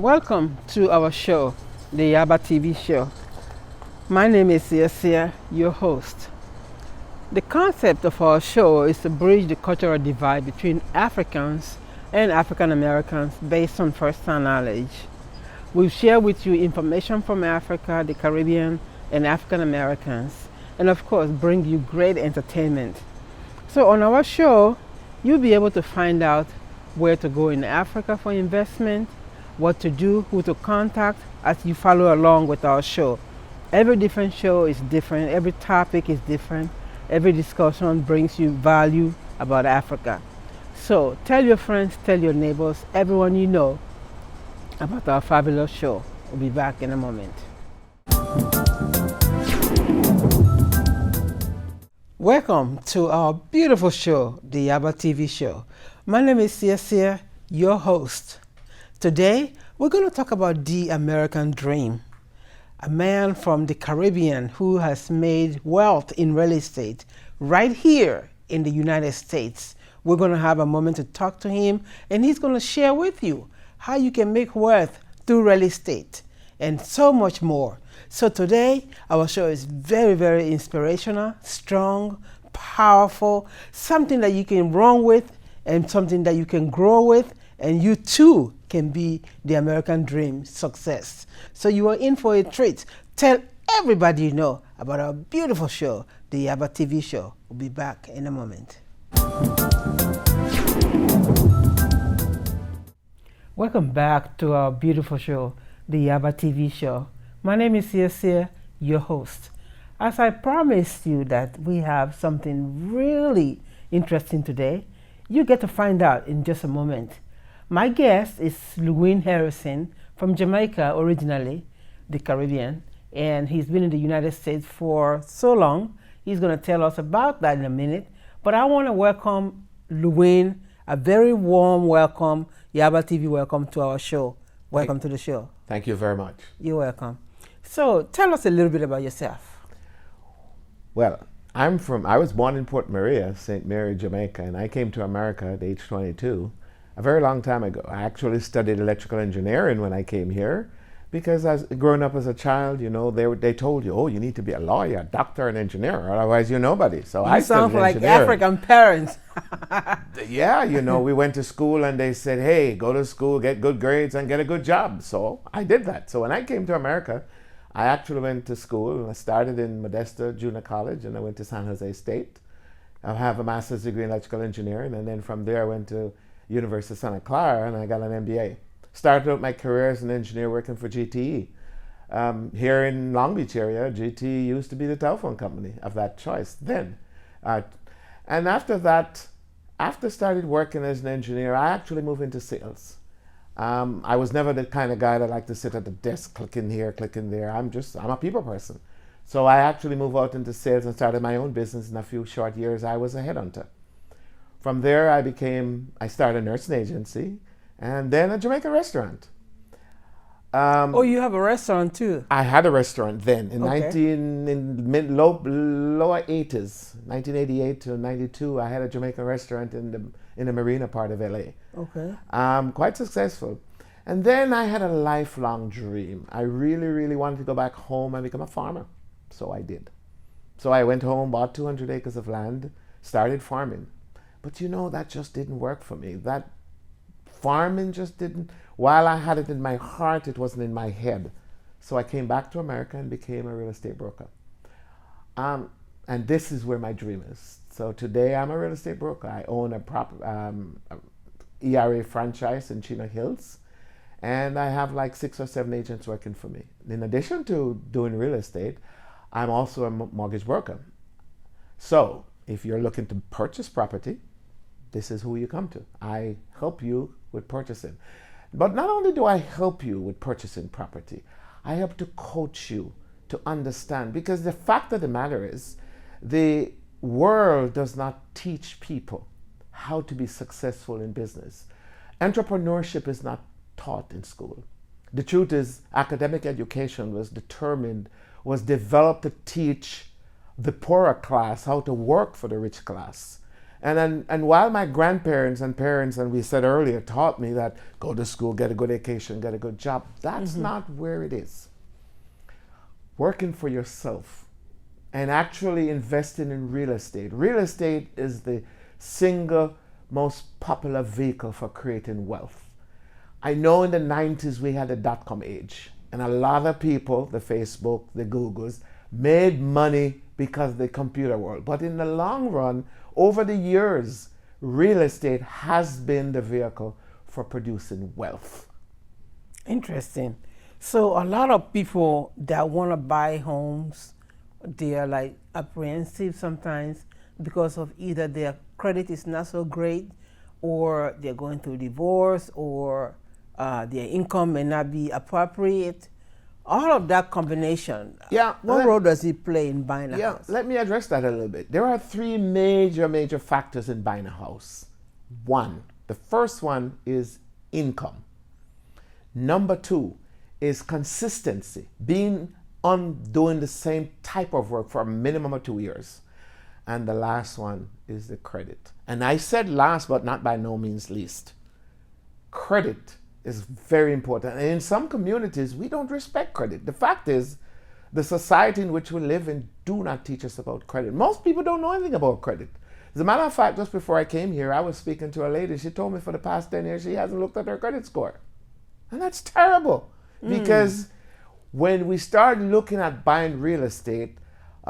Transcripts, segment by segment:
Welcome to our show, the Yaba TV Show. My name is Yaba, your host. The concept of our show is to bridge the cultural divide between Africans and African Americans based on first-hand knowledge. We'll share with you information from Africa, the Caribbean, and African Americans, and of course bring you great entertainment. So on our show, you'll be able to find out where to go in Africa for investment, what to do, who to contact as you follow along with our show. Every different show is different, every topic is different, every discussion brings you value about Africa. So tell your friends, tell your neighbors, everyone you know about our fabulous show. We'll be back in a moment. Welcome to our beautiful show, the Yaba TV Show. My name is Yaba, your host. Today, we're going to talk about the American dream. A man from the Caribbean who has made wealth in real estate right here in the United States. We're going to have a moment to talk to him, and he's going to share with you how you can make wealth through real estate and so much more. So today, our show is very, very inspirational, strong, powerful, something that you can run with and something that you can grow with, and you too can be the American dream success. So you are in for a treat. Tell everybody you know about our beautiful show, the Yaba TV Show. We'll be back in a moment. Welcome back to our beautiful show, the Yaba TV Show. My name is Yaba, your host. As I promised you that we have something really interesting today, you get to find out in just a moment. My guest is Louie Harrison from Jamaica originally, the Caribbean, and he's been in the United States for so long. He's going to tell us about that in a minute. But I want to welcome Louie, a very warm welcome, Yaba TV welcome to our show. Welcome to the show. Thank you very much. You're welcome. So tell us a little bit about yourself. Well, I was born in Port Maria, St. Mary, Jamaica, and I came to America at age 22. A very long time ago. I actually studied electrical engineering when I came here because growing up as a child, you know, they told you, oh, you need to be a lawyer, a doctor, an engineer, otherwise you're nobody. So I studied sound like engineering. African parents. Yeah, you know, we went to school and they said, hey, go to school, get good grades and get a good job. So I did that. So when I came to America, I actually went to school. I started in Modesto Junior College and I went to San Jose State. I have a master's degree in electrical engineering, and then from there I went to University of Santa Clara and I got an MBA. Started out my career as an engineer working for GTE. Here in Long Beach area, GTE used to be the telephone company of that choice then. And after that, after started working as an engineer, I actually moved into sales. I was never the kind of guy that liked to sit at the desk, clicking here, clicking there. I'm a people person. So I actually moved out into sales and started my own business. In a few short years, I was a headhunter. From there, I started a nursing agency and then a Jamaican restaurant. Oh, you have a restaurant too? I had a restaurant then in lower 80s, 1988 to 92. I had a Jamaican restaurant in the marina part of LA. Okay. Quite successful. And then I had a lifelong dream. I really, really wanted to go back home and become a farmer. So I did. So I went home, bought 200 acres of land, started farming. But you know, that just didn't work for me. That farming just didn't, while I had it in my heart, it wasn't in my head. So I came back to America and became a real estate broker. And this is where my dream is. So today I'm a real estate broker. I own a ERA franchise in Chino Hills. And I have like 6 or 7 agents working for me. In addition to doing real estate, I'm also a mortgage broker. So if you're looking to purchase property, this is who you come to. I help you with purchasing. But not only do I help you with purchasing property, I help to coach you to understand, because the fact of the matter is, the world does not teach people how to be successful in business. Entrepreneurship is not taught in school. The truth is, academic education was developed to teach the poorer class how to work for the rich class. And while my grandparents and parents, and we said earlier, taught me that go to school, get a good education, get a good job, that's not where it is. Working for yourself and actually investing in real estate. Real estate is the single most popular vehicle for creating wealth. I know in the 90s we had the dot-com age, and a lot of people, the Facebook, the Googles, made money because of the computer world. But in the long run, over the years, real estate has been the vehicle for producing wealth. Interesting. So a lot of people that want to buy homes, they are like apprehensive sometimes because of either their credit is not so great, or they're going through divorce, or their income may not be appropriate. All of that combination, what role does it play in buying a house? Let me address that a little bit. There are three major factors in buying a house. The first one is income. Number two is consistency, being on doing the same type of work for a minimum of 2 years. And the last one is the credit. And I said last, but not by no means least. Credit is very important. And in some communities, we don't respect credit. The fact is, the society in which we live in do not teach us about credit. Most people don't know anything about credit. As a matter of fact, just before I came here, I was speaking to a lady. She told me for the past 10 years, she hasn't looked at her credit score. And that's terrible. Because when we start looking at buying real estate,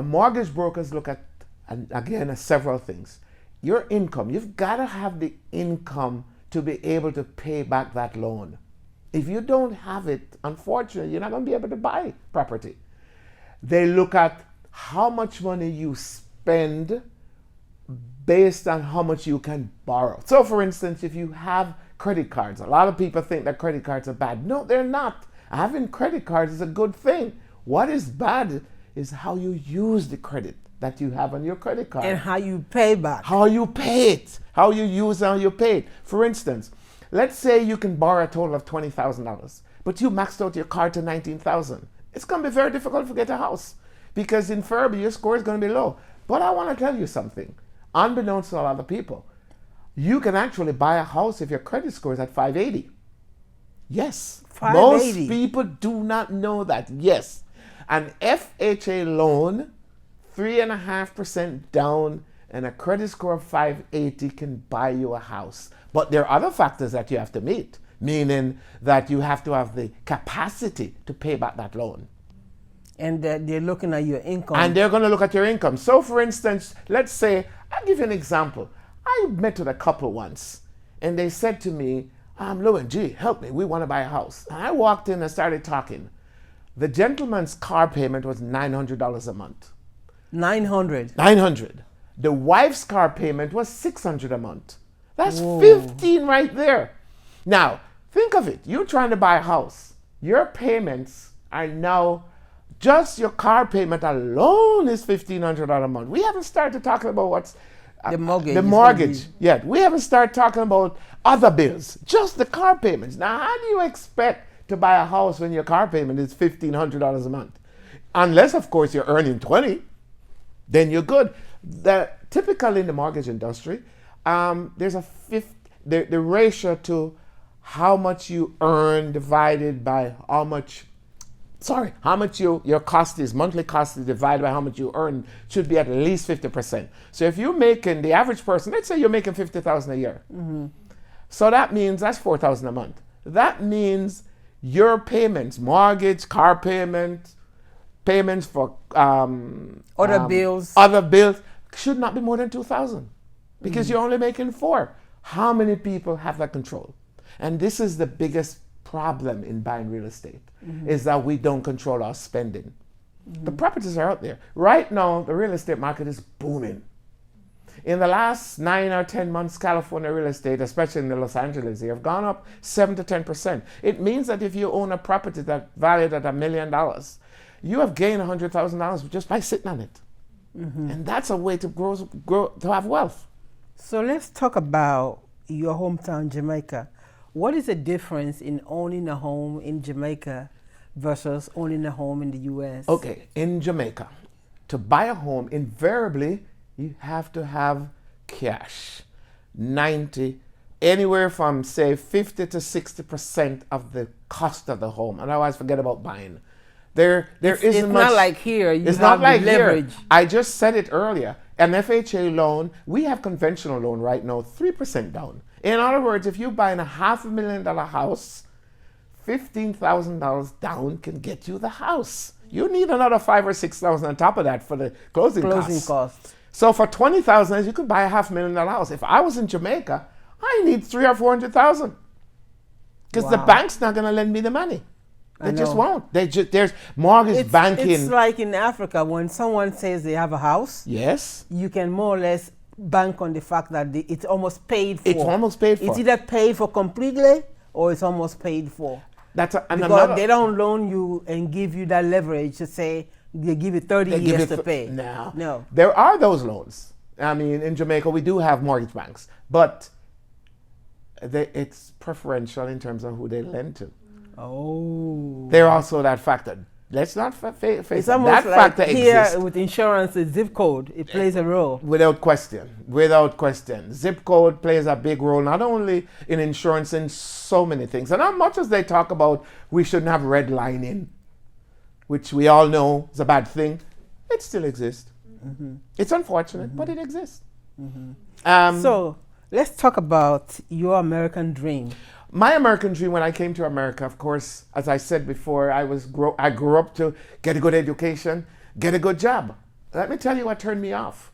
mortgage brokers look at, and again, several things. Your income, you've got to have the income to be able to pay back that loan. If you don't have it, unfortunately, you're not going to be able to buy property. They look at how much money you spend based on how much you can borrow. So for instance, if you have credit cards, a lot of people think that credit cards are bad. No, they're not. Having credit cards is a good thing. What is bad is how you use the credit that you have on your credit card. And how you pay back. How you pay it. How you use and how you pay it. For instance, let's say you can borrow a total of $20,000, but you maxed out your card to $19,000. It's going to be very difficult to get a house because invariably your score is going to be low. But I want to tell you something. Unbeknownst to a lot of people, you can actually buy a house if your credit score is at 580. Yes. 580. Most people do not know that. Yes. An FHA loan, 3.5% down, and a credit score of 580 can buy you a house. But there are other factors that you have to meet, meaning that you have to have the capacity to pay back that loan. And they're looking at your income. And they're going to look at your income. So for instance, let's say, I'll give you an example. I met with a couple once, and they said to me, Lewin, gee, help me, we want to buy a house. And I walked in and started talking. The gentleman's car payment was $900 a month. 900? 900. The wife's car payment was $600 a month. That's 15 right there. Now, think of it. You're trying to buy a house. Your payments are now, just your car payment alone is $1,500 a month. We haven't started talking about what's the mortgage. The mortgage yet. We haven't started talking about other bills, just the car payments. Now, how do you expect to buy a house when your car payment is $1,500 a month? Unless, of course, you're earning 20, then you're good. Typically in the mortgage industry, there's the ratio to how much you earn divided by how much your cost is, monthly cost is divided by how much you earn should be at least 50%. So if you're making, the average person, let's say you're making $50,000 a year. Mm-hmm. So that means that's $4,000 a month. That means your payments, mortgage, car payments for other bills should not be more than $2,000 because you're only making $4,000. How many people have that control? And this is the biggest problem in buying real estate, is that we don't control our spending. The properties are out there. Right now, the real estate market is booming. In the last 9 or 10 months, California real estate, especially in the Los Angeles area, have gone up 7 to 10%. It means that if you own a property that's valued at $1 million, you have gained $100,000 just by sitting on it. And that's a way to grow, to have wealth. So let's talk about your hometown, Jamaica. What is the difference in owning a home in Jamaica versus owning a home in the U.S.? Okay, in Jamaica, to buy a home, invariably, you have to have cash. 90, anywhere from say 50 to 60% of the cost of the home. Otherwise, forget about buying. There isn't it's much. not like here. You It's have not like the leverage. here. I just said it earlier. An FHA loan, we have conventional loan right now, 3% down. In other words, if you're buying a $500,000 house, $15,000 down can get you the house. You need another $5,000 or $6,000 on top of that for the closing costs. So for $20,000, you could buy a $500,000 house. If I was in Jamaica, I need $300,000 or $400,000 because the bank's not going to lend me the money. They just won't. There's mortgage banking. It's like in Africa when someone says they have a house. Yes. You can more or less bank on the fact that it's almost paid for. It's almost paid for. It's either paid for completely or it's almost paid for. Because they don't loan you and give you that leverage to say they give you 30 years to pay. No. There are those loans. I mean, in Jamaica, we do have mortgage banks, but it's preferential in terms of who they lend to. Oh. They're also that factor. Let's not face it's it. Almost That like factor here exists. with insurance, the zip code, it plays a role. Without question. Without question. Zip code plays a big role, not only in insurance, in so many things. And as much as they talk about we shouldn't have redlining, which we all know is a bad thing, it still exists. Mm-hmm. It's unfortunate, but it exists. Mm-hmm. So let's talk about your American dream. My American dream when I came to America, of course, as I said before, I grew up to get a good education, get a good job. Let me tell you what turned me off.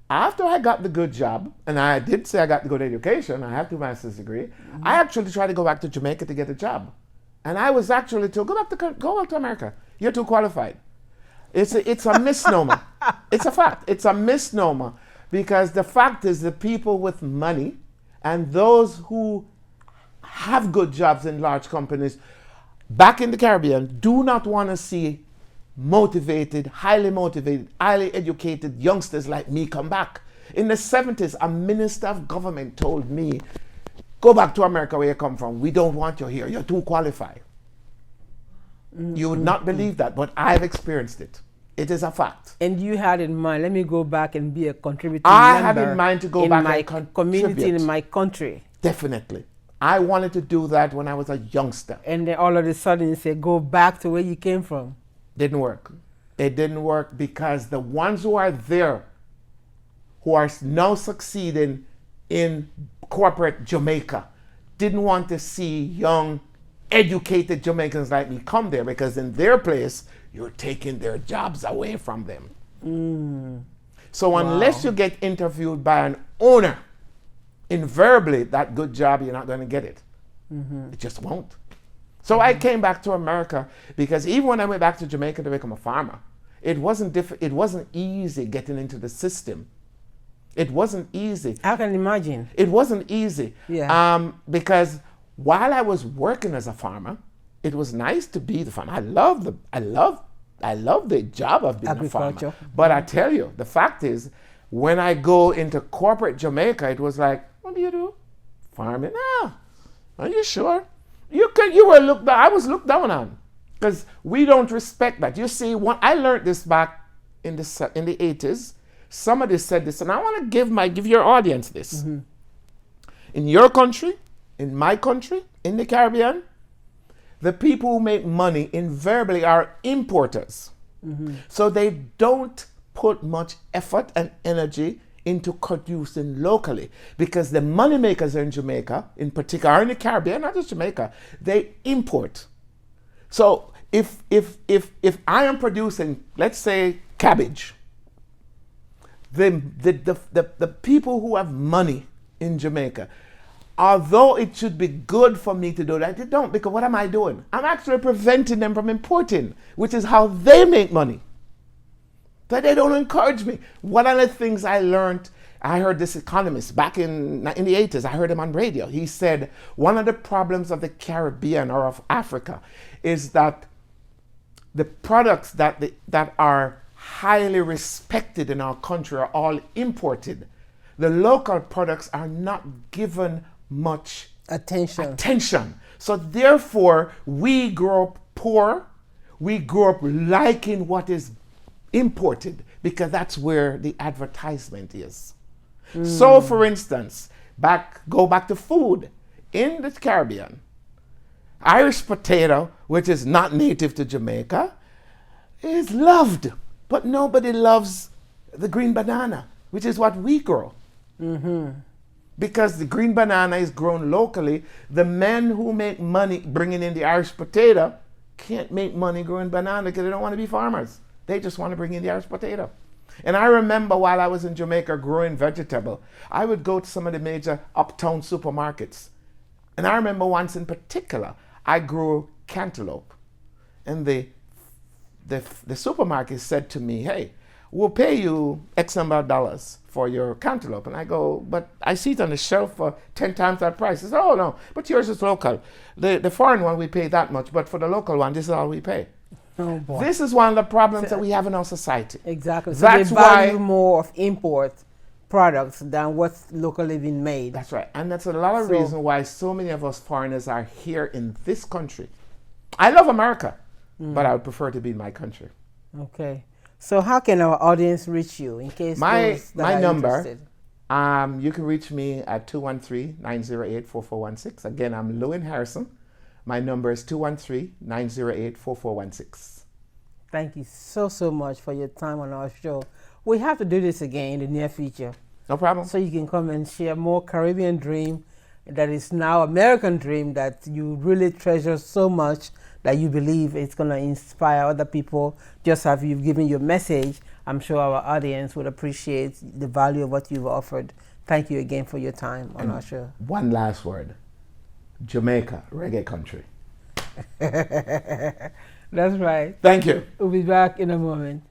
After I got the good job, and I did say I got the good education, I have 2 master's degree, I actually tried to go back to Jamaica to get a job. And I was actually told, go back to America. You're too qualified. It's a misnomer. It's a fact. It's a misnomer because the fact is the people with money and those who have good jobs in large companies back in the Caribbean do not want to see motivated, highly educated youngsters like me come back. In the 70s, a minister of government told me, go back to America where you come from. We don't want you here. You're too qualified. You would not believe that, but I've experienced it. It is a fact. And you had in mind, let me go back and be a contributing I member had in mind to go back my and contribute. community, in my country. Definitely. I wanted to do that when I was a youngster. And then all of a sudden you say, go back to where you came from. Didn't work. It didn't work because the ones who are there, who are now succeeding in corporate Jamaica, didn't want to see young, educated Jamaicans like me come there because in their place, you're taking their jobs away from them. So unless you get interviewed by an owner, invariably that good job, you're not going to get it. It just won't. So I came back to America because even when I went back to Jamaica to become a farmer, it wasn't easy getting into the system. It wasn't easy. I can imagine. It wasn't easy. Yeah. Because while I was working as a farmer, it was nice to be the farmer. I love the job of being a farmer. But I tell you, the fact is, when I go into corporate Jamaica, it was like, what do you do? Farming? Ah, are you sure? You were looked down. I was looked down on because we don't respect that. You see, I learned this back in the 80s. Somebody said this, and I want to give your audience this. In your country, in my country, in the Caribbean, the people who make money invariably are importers. So they don't put much effort and energy into producing locally because the money makers in Jamaica, in particular, are in the Caribbean, not just Jamaica, they import. So if I am producing, let's say, cabbage, the people who have money in Jamaica, although it should be good for me to do that, they don't, because what am I doing? I'm actually preventing them from importing, which is how they make money. But they don't encourage me. One of the things I learned, I heard this economist back in the 80s, I heard him on radio. He said, one of the problems of the Caribbean or of Africa is that the products that are highly respected in our country are all imported. The local products are not given much attention. So therefore, we grow up poor. We grow up liking what is imported because that's where the advertisement is. So, for instance, go back to food. In the Caribbean, Irish potato, which is not native to Jamaica, is loved, but nobody loves the green banana, which is what we grow. Because the green banana is grown locally. The men who make money bringing in the Irish potato can't make money growing banana because they don't want to be farmers. They just want to bring in the Irish potato. And I remember while I was in Jamaica growing vegetable, I would go to some of the major uptown supermarkets. And I remember once in particular, I grew cantaloupe. And the supermarket said to me, hey, we'll pay you X number of dollars for your cantaloupe. And I go, but I see it on the shelf for 10 times that price. He said, oh no, but yours is local. The foreign one, we pay that much, but for the local one, this is all we pay. Oh boy. This is one of the problems that we have in our society. Exactly. So That's they value why more of import products than what's locally been made. That's right. And that's a lot of reason why so many of us foreigners are here in this country. I love America, but I would prefer to be in my country. Okay. So how can our audience reach you in case my number, interested? you can reach me at 213-908-4416. Again, I'm Lewin Harrison. My number is 213-908-4416. Thank you so much for your time on our show. We have to do this again in the near future. No problem. So you can come and share more Caribbean dream that is now American dream that you really treasure so much that you believe it's going to inspire other people. Just as you've given your message, I'm sure our audience would appreciate the value of what you've offered. Thank you again for your time on our show. One last word. Jamaica, reggae country. That's right. Thank you. We'll be back in a moment.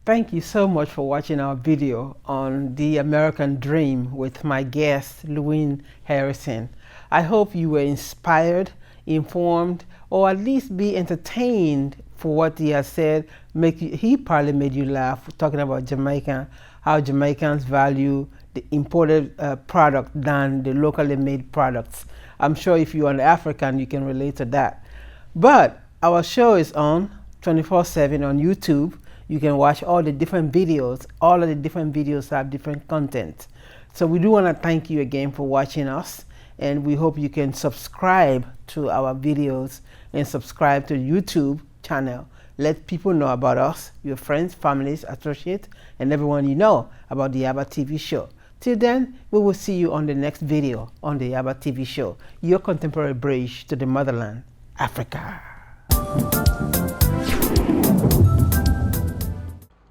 Thank you so much for watching our video on the American Dream with my guest, Louie Harrison. I hope you were inspired, informed, or at least be entertained for what he has said. He probably made you laugh, talking about Jamaica, how Jamaicans value the imported product than the locally made products. I'm sure if you're an African, you can relate to that. But our show is on 24/7 on YouTube. You can watch all the different videos. All of the different videos have different content. So we do want to thank you again for watching us, and we hope you can subscribe to our videos and subscribe to the YouTube channel. Let people know about us, your friends, families, associates, and everyone you know about the Yaba TV show. Till then, we will see you on the next video on the Yaba TV show, your contemporary bridge to the motherland, Africa.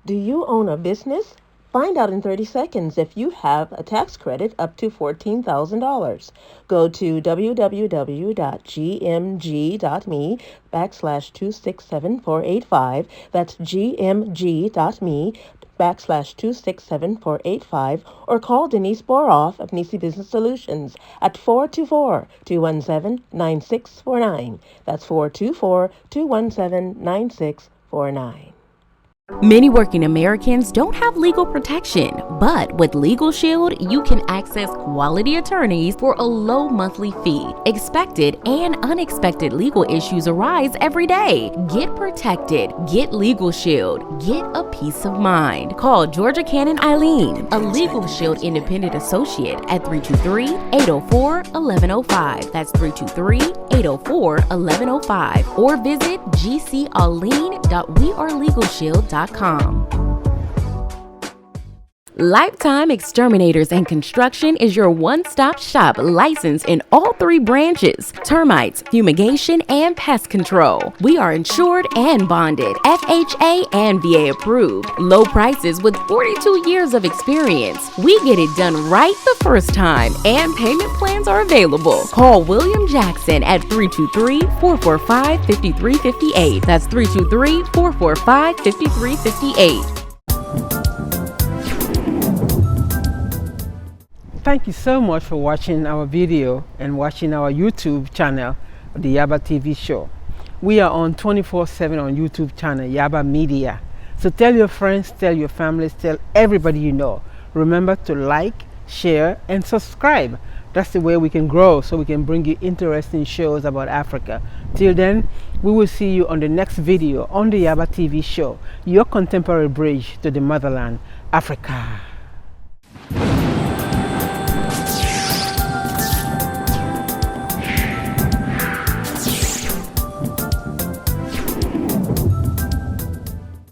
Do you own a business? Find out in 30 seconds if you have a tax credit up to $14,000. Go to www.gmg.me/267485. That's gmg.me/267485, or call Denise Boroff of Nisi Business Solutions at 424-217-9649. That's 424-217-9649. Many working Americans don't have legal protection, but with Legal Shield, you can access quality attorneys for a low monthly fee. Expected and unexpected legal issues arise every day. Get protected. Get Legal Shield. Get a peace of mind. Call Georgia Cannon Eileen, a Legal Shield independent associate at 323-804-1105. That's 323-804-1105. Or visit gcauleen.wearelegalshield.com. Lifetime Exterminators and Construction is your one-stop shop, licensed in all 3 branches: termites, fumigation, and pest control. We are insured and bonded, FHA and VA approved. Low prices with 42 years of experience. We get it done right the first time, and payment plans are available. Call William Jackson at 323-445-5358. That's 323-445-5358. Thank you so much for watching our video and watching our YouTube channel, the Yaba TV Show. We are on 24/7 on YouTube channel, Yaba Media. So tell your friends, tell your families, tell everybody you know. Remember to like, share, and subscribe. That's the way we can grow, so we can bring you interesting shows about Africa. Till then, we will see you on the next video on the Yaba TV show, your contemporary bridge to the motherland, Africa.